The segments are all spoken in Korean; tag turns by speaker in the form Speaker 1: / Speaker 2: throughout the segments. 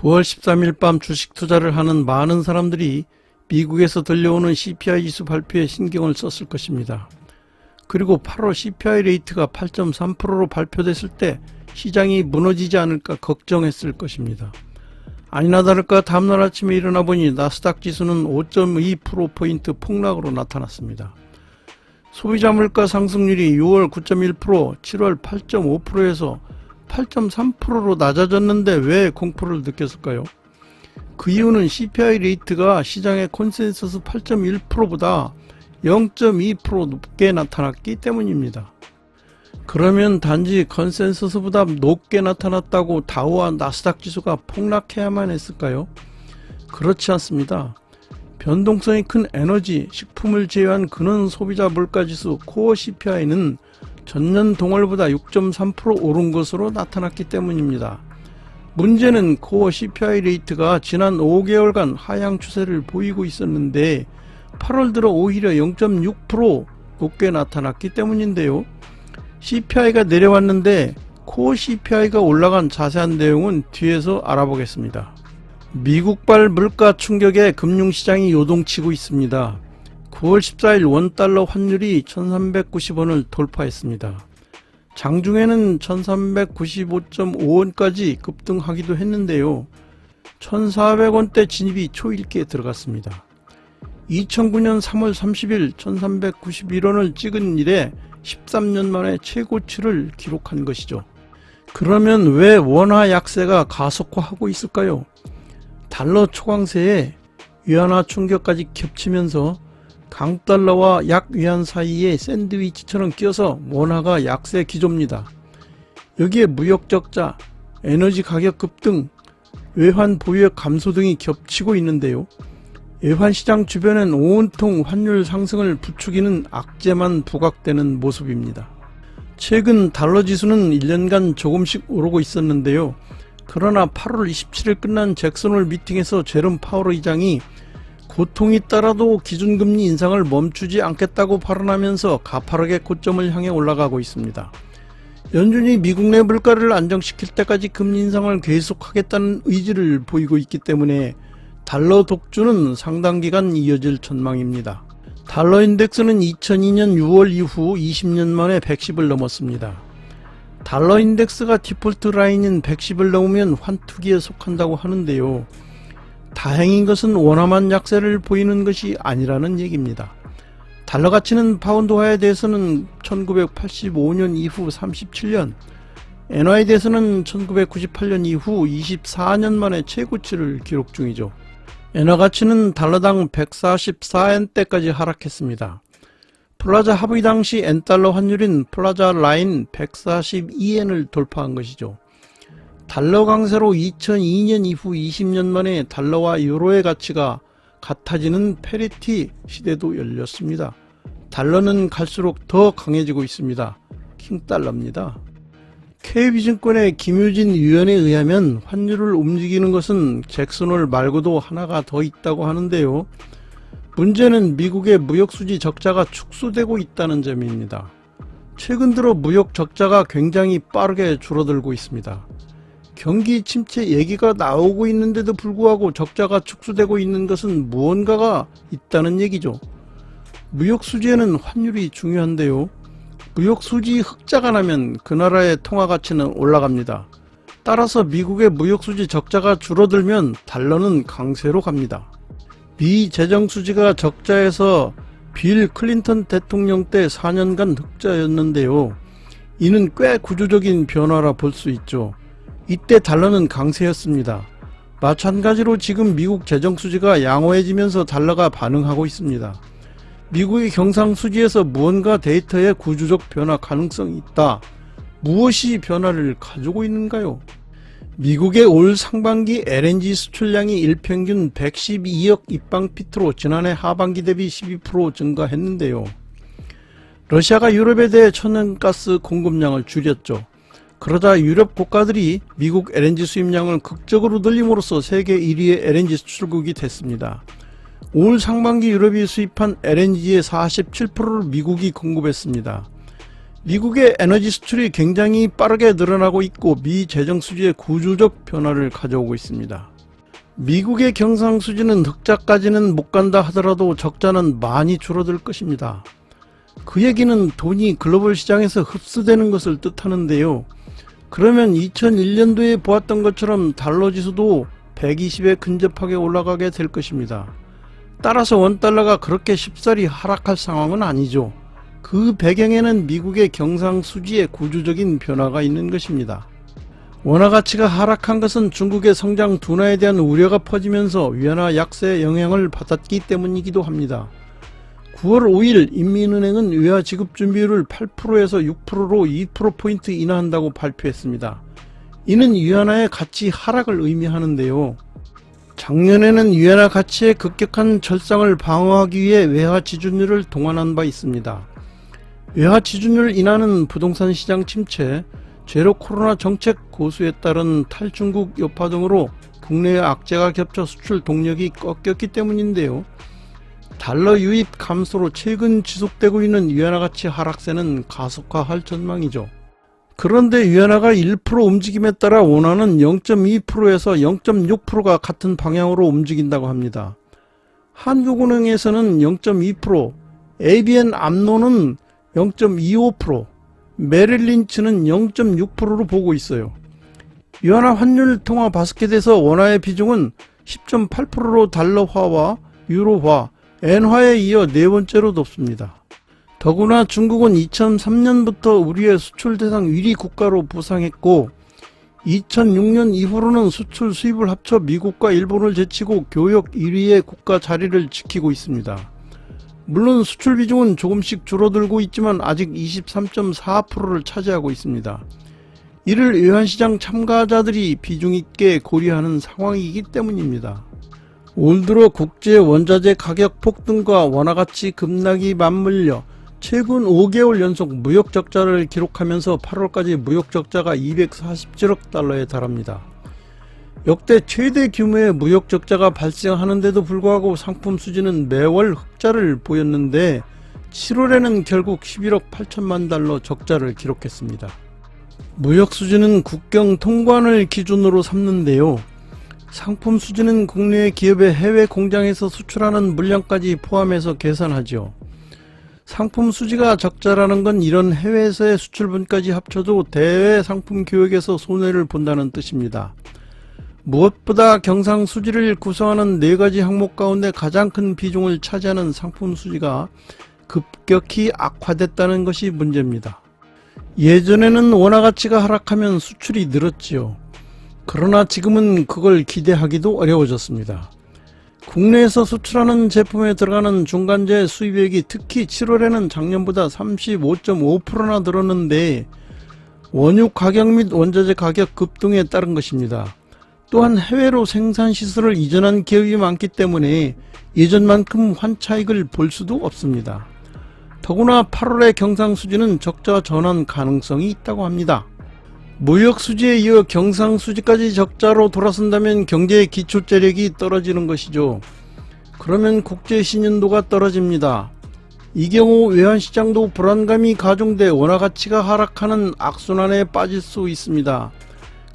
Speaker 1: 9월 13일 밤 주식 투자를 하는 많은 사람들이 미국에서 들려오는 CPI 지수 발표에 신경을 썼을 것입니다. 그리고 8월 CPI 레이트가 8.3%로 발표됐을 때 시장이 무너지지 않을까 걱정했을 것입니다. 아니나 다를까 다음날 아침에 일어나 보니 나스닥 지수는 5.2%포인트 폭락으로 나타났습니다. 소비자 물가 상승률이 6월 9.1%, 7월 8.5%에서 8.3%로 낮아졌는데 왜 공포를 느꼈을까요? 그 이유는 CPI 레이트가 시장의 컨센서스 8.1%보다 0.2% 높게 나타났기 때문입니다. 그러면 단지 컨센서스보다 높게 나타났다고 다우와 나스닥 지수가 폭락해야만 했을까요? 그렇지 않습니다. 변동성이 큰 에너지, 식품을 제외한 근원 소비자 물가지수 코어 CPI는 전년 동월보다 6.3% 오른 것으로 나타났기 때문입니다. 문제는 코어 CPI 레이트가 지난 5개월간 하향 추세를 보이고 있었는데 8월 들어 오히려 0.6% 높게 나타났기 때문인데요. CPI가 내려왔는데 코어 CPI가 올라간 자세한 내용은 뒤에서 알아보겠습니다. 미국발 물가 충격에 금융시장이 요동치고 있습니다. 9월 14일 원달러 환율이 1390원을 돌파했습니다. 장중에는 1395.5원까지 급등하기도 했는데요. 1400원대 진입이 초읽기에 들어갔습니다. 2009년 3월 30일 1391원을 찍은 이래 13년 만에 최고치를 기록한 것이죠. 그러면 왜 원화 약세가 가속화하고 있을까요? 달러 초강세에 위안화 충격까지 겹치면서 강달러와 약위안 사이에 샌드위치처럼 끼어서 원화가 약세 기조입니다. 여기에 무역 적자, 에너지 가격 급등, 외환 보유액 감소 등이 겹치고 있는데요. 외환시장 주변엔 온통 환율 상승을 부추기는 악재만 부각되는 모습입니다. 최근 달러 지수는 1년간 조금씩 오르고 있었는데요. 그러나 8월 27일 끝난 잭슨홀 미팅에서 제롬 파월 의장이 고통이 따라도 기준금리 인상을 멈추지 않겠다고 발언하면서 가파르게 고점을 향해 올라가고 있습니다. 연준이 미국 내 물가를 안정시킬 때까지 금리 인상을 계속하겠다는 의지를 보이고 있기 때문에 달러 독주는 상당 기간 이어질 전망입니다. 달러 인덱스는 2002년 6월 이후 20년 만에 110을 넘었습니다. 달러 인덱스가 디폴트 라인인 110을 넘으면 환투기에 속한다고 하는데요. 다행인 것은 원화만 약세를 보이는 것이 아니라는 얘기입니다. 달러 가치는 파운드화에 대해서는 1985년 이후 37년, 엔화에 대해서는 1998년 이후 24년 만에 최고치를 기록 중이죠. 엔화 가치는 달러당 144엔대까지 하락했습니다. 플라자 합의 당시 N달러 환율인 플라자 라인 142엔을 돌파한 것이죠. 달러 강세로 2002년 이후 20년 만에 달러와 유로의 가치가 같아지는 페리티 시대도 열렸습니다. 달러는 갈수록 더 강해지고 있습니다. 킹달러입니다. KB증권의 김유진 위원에 의하면 환율을 움직이는 것은 잭슨홀 말고도 하나가 더 있다고 하는데요. 문제는 미국의 무역수지 적자가 축소되고 있다는 점입니다. 최근 들어 무역 적자가 굉장히 빠르게 줄어들고 있습니다. 경기 침체 얘기가 나오고 있는데도 불구하고 적자가 축소되고 있는 것은 무언가가 있다는 얘기죠. 무역수지에는 환율이 중요한데요. 무역수지 흑자가 나면 그 나라의 통화가치는 올라갑니다. 따라서 미국의 무역수지 적자가 줄어들면 달러는 강세로 갑니다. 미 재정수지가 적자에서 빌 클린턴 대통령 때 4년간 흑자였는데요. 이는 꽤 구조적인 변화라 볼 수 있죠. 이때 달러는 강세였습니다. 마찬가지로 지금 미국 재정수지가 양호해지면서 달러가 반응하고 있습니다. 미국의 경상수지에서 무언가 데이터의 구조적 변화 가능성이 있다. 무엇이 변화를 가지고 있는가요? 미국의 올 상반기 LNG 수출량이 일평균 112억 입방피트로 지난해 하반기 대비 12% 증가했는데요. 러시아가 유럽에 대해 천연가스 공급량을 줄였죠. 그러자 유럽 국가들이 미국 LNG 수입량을 극적으로 늘림으로써 세계 1위의 LNG 수출국이 됐습니다. 올 상반기 유럽이 수입한 LNG의 47%를 미국이 공급했습니다. 미국의 에너지 수출이 굉장히 빠르게 늘어나고 있고 미 재정 수지에 구조적 변화를 가져오고 있습니다. 미국의 경상수지는 흑자까지는 못 간다 하더라도 적자는 많이 줄어들 것입니다. 그 얘기는 돈이 글로벌 시장에서 흡수되는 것을 뜻하는데요. 그러면 2001년도에 보았던 것처럼 달러 지수도 120에 근접하게 올라가게 될 것입니다. 따라서 원달러가 그렇게 쉽사리 하락할 상황은 아니죠. 그 배경에는 미국의 경상수지의 구조적인 변화가 있는 것입니다. 원화 가치가 하락한 것은 중국의 성장 둔화에 대한 우려가 퍼지면서 위안화 약세의 영향을 받았기 때문이기도 합니다. 9월 5일 인민은행은 외화 지급 준비율을 8%에서 6%로 2%포인트 인하한다고 발표했습니다. 이는 위안화의 가치 하락을 의미하는데요. 작년에는 위안화 가치의 급격한 절상을 방어하기 위해 외화 지준율을 동원한 바 있습니다. 외화 지준율 인하는 부동산 시장 침체, 제로 코로나 정책 고수에 따른 탈중국 여파 등으로 국내의 악재가 겹쳐 수출 동력이 꺾였기 때문인데요. 달러 유입 감소로 최근 지속되고 있는 위안화 가치 하락세는 가속화할 전망이죠. 그런데 위안화가 1% 움직임에 따라 원화는 0.2%에서 0.6%가 같은 방향으로 움직인다고 합니다. 한국은행에서는 0.2%, ABN 암로는 0.25%, 메릴린치는 0.6%로 보고 있어요. 위안화 환율 통화 바스켓에서 원화의 비중은 10.8%로 달러화와 유로화, 엔화에 이어 네 번째로 높습니다. 더구나 중국은 2003년부터 우리의 수출 대상 1위 국가로 부상했고 2006년 이후로는 수출 수입을 합쳐 미국과 일본을 제치고 교역 1위의 국가 자리를 지키고 있습니다. 물론 수출 비중은 조금씩 줄어들고 있지만 아직 23.4%를 차지하고 있습니다. 이를 외환시장 참가자들이 비중 있게 고려하는 상황이기 때문입니다. 올 들어 국제 원자재 가격 폭등과 원화가치 급락이 맞물려 최근 5개월 연속 무역 적자를 기록하면서 8월까지 무역 적자가 247억 달러에 달합니다. 역대 최대 규모의 무역 적자가 발생하는데도 불구하고 상품 수지는 매월 흑자를 보였는데 7월에는 결국 11억 8천만 달러 적자를 기록했습니다. 무역 수지는 국경 통관을 기준으로 삼는데요. 상품 수지는 국내 기업의 해외 공장에서 수출하는 물량까지 포함해서 계산하죠. 상품 수지가 적자라는 건 이런 해외에서의 수출분까지 합쳐도 대외 상품 교역에서 손해를 본다는 뜻입니다. 무엇보다 경상수지를 구성하는 4가지 항목 가운데 가장 큰 비중을 차지하는 상품 수지가 급격히 악화됐다는 것이 문제입니다. 예전에는 원화 가치가 하락하면 수출이 늘었지요. 그러나 지금은 그걸 기대하기도 어려워졌습니다. 국내에서 수출하는 제품에 들어가는 중간재 수입액이 특히 7월에는 작년보다 35.5%나 늘었는데 원유 가격 및 원자재 가격 급등에 따른 것입니다. 또한 해외로 생산시설을 이전한 기업이 많기 때문에 예전만큼 환차익을 볼 수도 없습니다. 더구나 8월의 경상수지는 적자 전환 가능성이 있다고 합니다. 무역수지에 이어 경상수지까지 적자로 돌아선다면 경제의 기초재력이 떨어지는 것이죠. 그러면 국제신용도가 떨어집니다. 이 경우 외환시장도 불안감이 가중돼 원화가치가 하락하는 악순환에 빠질 수 있습니다.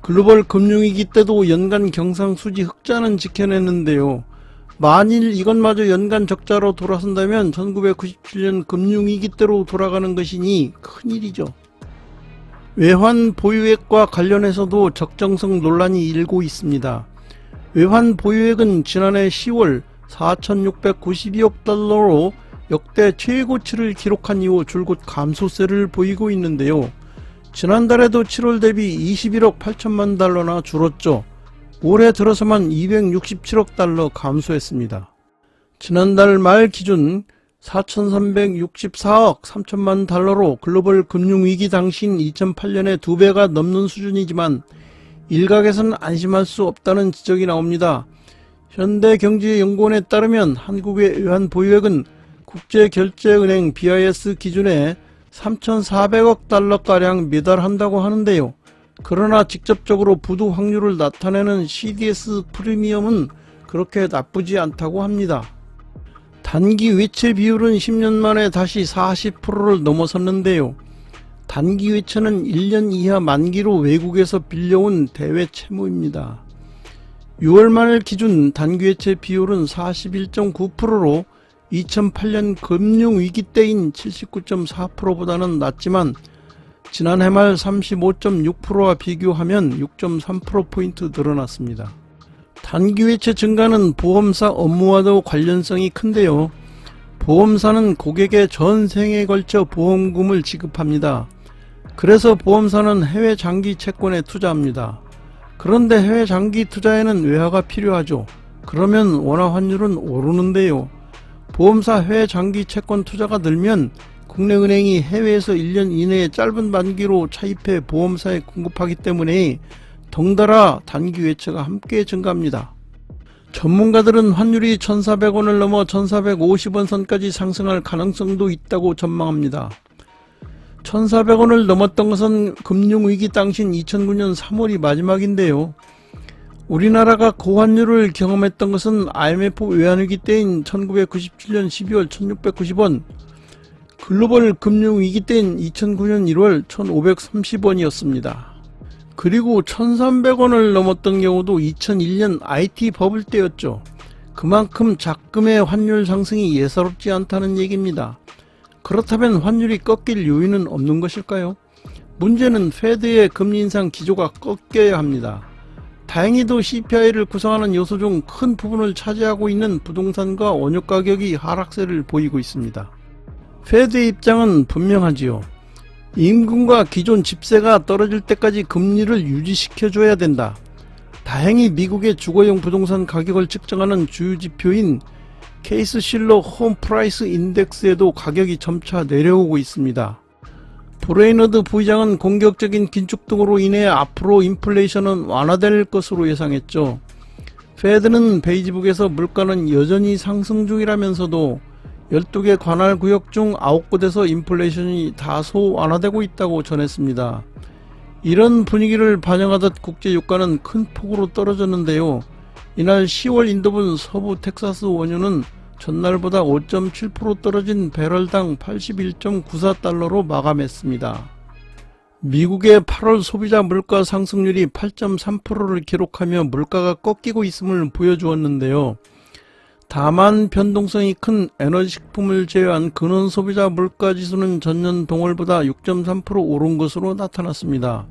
Speaker 1: 글로벌 금융위기 때도 연간 경상수지 흑자는 지켜냈는데요. 만일 이것마저 연간 적자로 돌아선다면 1997년 금융위기 때로 돌아가는 것이니 큰일이죠. 외환 보유액과 관련해서도 적정성 논란이 일고 있습니다. 외환 보유액은 지난해 10월 4,692억 달러로 역대 최고치를 기록한 이후 줄곧 감소세를 보이고 있는데요. 지난달에도 7월 대비 21억 8천만 달러나 줄었죠. 올해 들어서만 267억 달러 감소했습니다. 지난달 말 기준 4,364억 3천만 달러로 글로벌 금융위기 당시인 2008년의 2배가 넘는 수준이지만 일각에서는 안심할 수 없다는 지적이 나옵니다. 현대경제연구원에 따르면 한국의 외환 보유액은 국제결제은행 BIS 기준에 3,400억 달러가량 매달한다고 하는데요. 그러나 직접적으로 부도 확률을 나타내는 CDS 프리미엄은 그렇게 나쁘지 않다고 합니다. 단기 외채 비율은 10년 만에 다시 40%를 넘어섰는데요. 단기 외채는 1년 이하 만기로 외국에서 빌려온 대외 채무입니다. 6월 말 기준 단기 외채 비율은 41.9%로 2008년 금융위기 때인 79.4%보다는 낮지만 지난해 말 35.6%와 비교하면 6.3%포인트 늘어났습니다. 단기 외채 증가는 보험사 업무와도 관련성이 큰데요. 보험사는 고객의 전생에 걸쳐 보험금을 지급합니다. 그래서 보험사는 해외 장기 채권에 투자합니다. 그런데 해외 장기 투자에는 외화가 필요하죠. 그러면 원화 환율은 오르는데요. 보험사 해외 장기 채권 투자가 늘면 국내 은행이 해외에서 1년 이내에 짧은 만기로 차입해 보험사에 공급하기 때문에 덩달아 단기 외채가 함께 증가합니다. 전문가들은 환율이 1,400원을 넘어 1,450원 선까지 상승할 가능성도 있다고 전망합니다. 1,400원을 넘었던 것은 금융위기 당시인 2009년 3월이 마지막인데요. 우리나라가 고환율을 경험했던 것은 IMF 외환위기 때인 1997년 12월 1,690원, 글로벌 금융위기 때인 2009년 1월 1,530원이었습니다. 그리고 1,300원을 넘었던 경우도 2001년 IT 버블 때였죠. 그만큼 작금의 환율 상승이 예사롭지 않다는 얘기입니다. 그렇다면 환율이 꺾일 요인은 없는 것일까요? 문제는 페드의 금리 인상 기조가 꺾여야 합니다. 다행히도 CPI를 구성하는 요소 중 큰 부분을 차지하고 있는 부동산과 원유 가격이 하락세를 보이고 있습니다. 페드의 입장은 분명하지요. 임금과 기존 집세가 떨어질 때까지 금리를 유지시켜줘야 된다. 다행히 미국의 주거용 부동산 가격을 측정하는 주요 지표인 케이스-실러 홈 프라이스 인덱스에도 가격이 점차 내려오고 있습니다. 브레이너드 부의장은 공격적인 긴축 등으로 인해 앞으로 인플레이션은 완화될 것으로 예상했죠. 페드는 베이지북에서 물가는 여전히 상승 중이라면서도 12개 관할 구역 중 9곳에서 인플레이션이 다소 완화되고 있다고 전했습니다. 이런 분위기를 반영하듯 국제유가는 큰 폭으로 떨어졌는데요. 이날 10월 인도분 서부 텍사스 원유는 전날보다 5.7% 떨어진 배럴당 81.94달러로 마감했습니다. 미국의 8월 소비자 물가 상승률이 8.3%를 기록하며 물가가 꺾이고 있음을 보여주었는데요. 다만 변동성이 큰 에너지식품을 제외한 근원 소비자 물가지수는 전년 동월보다 6.3% 오른 것으로 나타났습니다.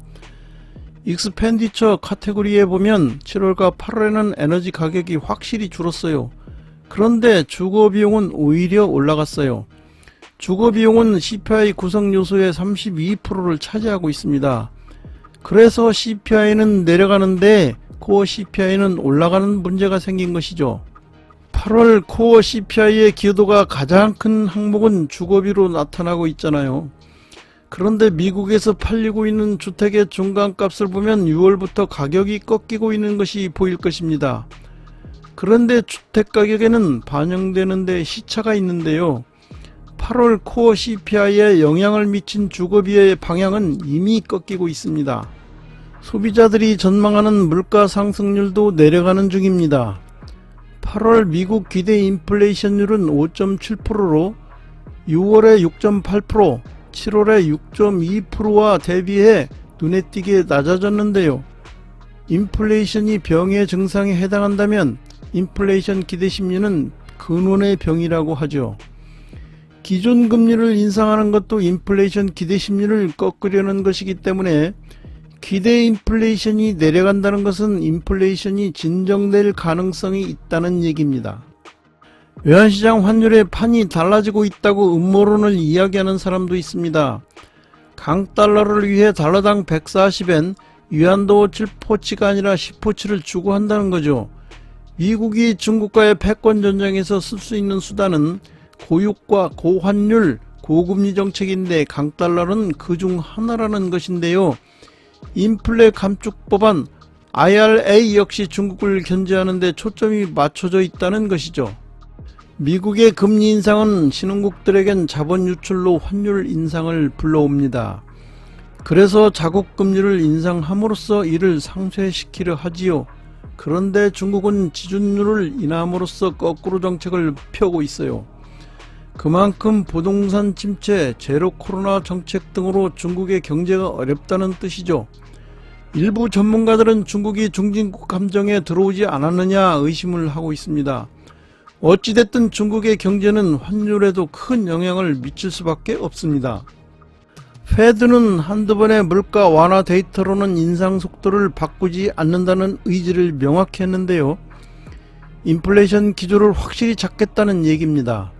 Speaker 1: 익스펜디처 카테고리에 보면 7월과 8월에는 에너지 가격이 확실히 줄었어요. 그런데 주거비용은 오히려 올라갔어요. 주거비용은 CPI 구성 요소의 32%를 차지하고 있습니다. 그래서 CPI는 내려가는데 코어 CPI는 올라가는 문제가 생긴 것이죠. 8월 코어 CPI의 기여도가 가장 큰 항목은 주거비로 나타나고 있잖아요. 그런데 미국에서 팔리고 있는 주택의 중간값을 보면 6월부터 가격이 꺾이고 있는 것이 보일 것입니다. 그런데 주택가격에는 반영되는데 시차가 있는데요. 8월 코어 CPI에 영향을 미친 주거비의 방향은 이미 꺾이고 있습니다. 소비자들이 전망하는 물가 상승률도 내려가는 중입니다. 8월 미국 기대 인플레이션율은 5.7%로 6월에 6.8%, 7월에 6.2%와 대비해 눈에 띄게 낮아졌는데요. 인플레이션이 병의 증상에 해당한다면 인플레이션 기대 심리는 근원의 병이라고 하죠. 기존 금리를 인상하는 것도 인플레이션 기대 심리를 꺾으려는 것이기 때문에 기대 인플레이션이 내려간다는 것은 인플레이션이 진정될 가능성이 있다는 얘기입니다. 외환시장 환율의 판이 달라지고 있다고 음모론을 이야기하는 사람도 있습니다. 강달러를 위해 달러당 140엔, 위안도 7포치가 아니라 10포치를 주고 한다는 거죠. 미국이 중국과의 패권 전쟁에서 쓸 수 있는 수단은 고유가, 고환율, 고금리 정책인데 강달러는 그중 하나라는 것인데요. 인플레 감축 법안 IRA 역시 중국을 견제하는 데 초점이 맞춰져 있다는 것이죠. 미국의 금리 인상은 신흥국들에겐 자본 유출로 환율 인상을 불러옵니다. 그래서 자국 금리를 인상함으로써 이를 상쇄시키려 하지요. 그런데 중국은 지준율을 인함으로써 거꾸로 정책을 펴고 있어요. 그만큼 부동산 침체, 제로 코로나 정책 등으로 중국의 경제가 어렵다는 뜻이죠. 일부 전문가들은 중국이 중진국 함정에 들어오지 않았느냐 의심을 하고 있습니다. 어찌됐든 중국의 경제는 환율에도 큰 영향을 미칠 수밖에 없습니다. 페드는 한두 번의 물가 완화 데이터로는 인상 속도를 바꾸지 않는다는 의지를 명확히 했는데요. 인플레이션 기조를 확실히 잡겠다는 얘기입니다.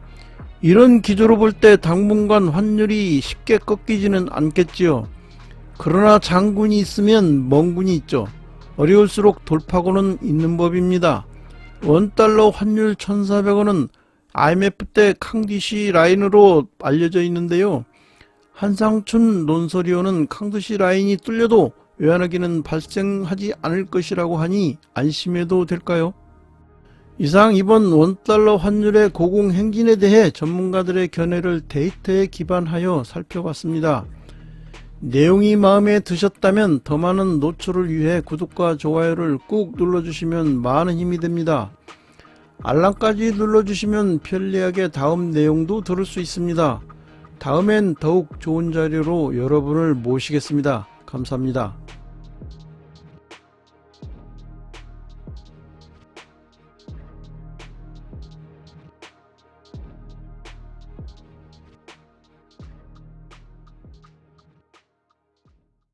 Speaker 1: 이런 기조로 볼 때 당분간 환율이 쉽게 꺾이지는 않겠지요. 그러나 장군이 있으면 멍군이 있죠. 어려울수록 돌파구는 있는 법입니다. 원달러 환율 1,400원은 IMF 때 캉디시 라인으로 알려져 있는데요. 한상춘 논설위원은 캉디시 라인이 뚫려도 외환위기는 발생하지 않을 것이라고 하니 안심해도 될까요? 이상 이번 원달러 환율의 고공행진에 대해 전문가들의 견해를 데이터에 기반하여 살펴봤습니다. 내용이 마음에 드셨다면 더 많은 노출을 위해 구독과 좋아요를 꾹 눌러주시면 많은 힘이 됩니다. 알람까지 눌러주시면 편리하게 다음 내용도 들을 수 있습니다. 다음엔 더욱 좋은 자료로 여러분을 모시겠습니다. 감사합니다.